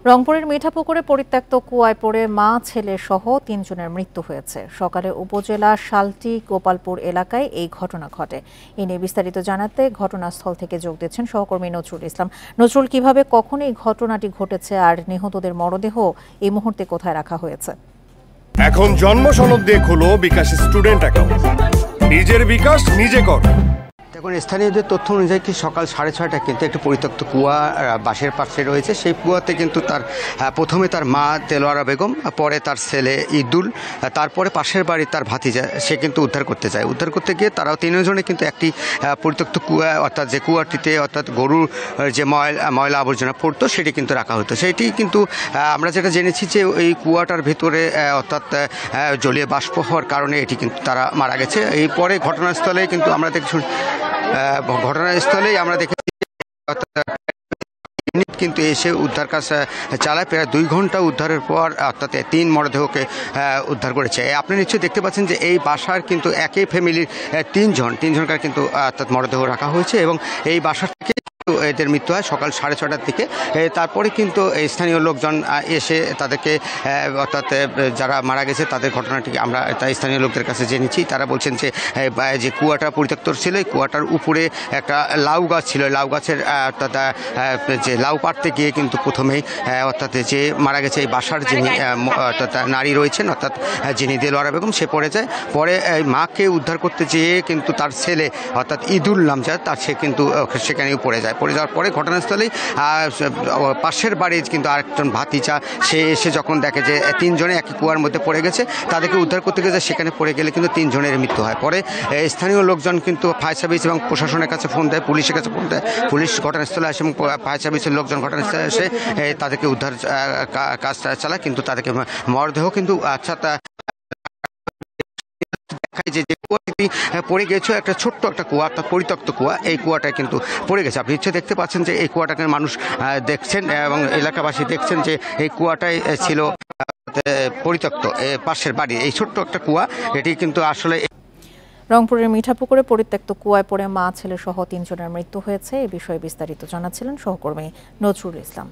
রংপুরের মিঠাপুকুরে পরিত্যক্ত কুয়ায় পড়ে মা ছেলে সহ ৩ জনের মৃত্যু হয়েছে। সকালে উপজেলা শালটি গোপালপুর এলাকায় এই ঘটনা ঘটে। এ নিয়ে বিস্তারিত জানাতে ঘটনাস্থল থেকে যোগ দিচ্ছেন সহকর্মী নজরুল ইসলাম। নজরুল, কিভাবে কখন এই ঘটনাটি ঘটেছে আর নিহতদের মরদেহ এই মুহূর্তে কোথায় রাখা হয়েছে? এখন জন্ম সনদ দিয়ে খোলো বিকাশ স্টুডেন্ট অ্যাকাউন্ট। নিজের বিকাশ নিজে কর। এখন স্থানীয়দের তথ্য অনুযায়ী কি সকাল 6:30টায় কিন্তু একটি পরিত্যক্ত কুয়া বাসের পাশে রয়েছে। সেই কুয়াতে কিন্তু প্রথমে তার মা দেলোয়ারা বেগম, পরে তার ছেলে ঈদুল, তারপরে পাশের বাড়ির তার ভাতিজা সে কিন্তু উদ্ধার করতে যায়। উদ্ধার করতে গিয়ে তারাও তিনজনে কিন্তু একটি পরিত্যক্ত কুয়া, অর্থাৎ যে কুয়াটিতে অর্থাৎ গরুর যে ময়লা আবর্জনা পড়তো সেটি কিন্তু রাখা হতো। সেটি কিন্তু আমরা যেটা জেনেছি যে এই কুয়াটার ভেতরে অর্থাৎ জলীয় বাষ্প হওয়ার কারণে এটি কিন্তু তারা মারা গেছে। এই পরে ঘটনাস্থলে কিন্তু আমরা ঘটনাস্থলেই আমরা দেখেছি কিন্তু এসে উদ্ধার কাজ চালায়। প্রায় 2 ঘন্টা উদ্ধারের পর অর্থাৎ 3 মরদেহকে উদ্ধার করেছে। আপনি নিশ্চয়ই দেখতে পাচ্ছেন যে এই বাসার কিন্তু একই ফ্যামিলির 3 জনকার কিন্তু অর্থাৎ মরদেহ রাখা হয়েছে এবং এই বাসা থেকে এদের মৃত্যু হয় সকাল 6:30টার দিকে। তারপরে কিন্তু স্থানীয় লোকজন এসে তাদেরকে অর্থাৎ যারা মারা গেছে তাদের ঘটনাটি আমরা স্থানীয় লোকদের কাছে জেনেছি। তারা বলছেন যে কুয়াটা পরিত্যক্ত ছিল, এই কুয়াটার উপরে একটা লাউ গাছ ছিল। লাউ গাছের অর্থাৎ যে লাউ পাড়তে গিয়ে কিন্তু প্রথমেই অর্থাৎ যে মারা গেছে এই বাসার যিনি অর্থাৎ নারী রয়েছেন অর্থাৎ যিনি দেলোয়ারা বেগম, সে পড়ে যায়। পরে মাকে উদ্ধার করতে যেয়ে কিন্তু তার ছেলে অর্থাৎ ঈদুল নামজাদ সে কিন্তু সেখানেও পড়ে যাওয়ার পরে ঘটনাস্থলেই পাশের বাড়ির কিন্তু আরেকজন ভাতিজা সে এসে যখন দেখে যে 3 জনে একই কুয়ার মধ্যে পড়ে গেছে, তাদেরকে উদ্ধার করতে গেছে। সেখানে পড়ে গেলে কিন্তু 3 জনের মৃত্যু হয়। পরে স্থানীয় লোকজন কিন্তু ফায়ার সার্ভিস এবং প্রশাসনের কাছে ফোন দেয়, পুলিশের কাছে ফোন দেয়। পুলিশ ঘটনাস্থলে আসে এবং ফায়ার সার্ভিসের লোকজন ঘটনাস্থলে এসে তাদেরকে উদ্ধার কাজ চালায়, কিন্তু তাদেরকে মরদেহ কিন্তু যে কুয়াটি পড়ে গেছে একটা ছোট্ট একটা কুয়া, অর্থাৎ পরিত্যক্ত কুয়া, এই কুয়াটা কিন্তু পড়ে গেছে। আপনি নিশ্চয়ই দেখতে পাচ্ছেন যে এই কুয়াটাকে মানুষ দেখছেন এবং এলাকাবাসী দেখছেন যে এই কুয়াটাই ছিল পরিত্যক্ত পাশের বাড়ি। এই ছোট্ট একটা কুয়া, এটি কিন্তু আসলে রংপুরের মিঠাপুকুরে পরিত্যক্ত কুয়ায় পড়ে মা ছেলে সহ 3 জনের মৃত্যু হয়েছে। এ বিষয়ে বিস্তারিত জানাচ্ছিলেন সহকর্মী নজরুল ইসলাম।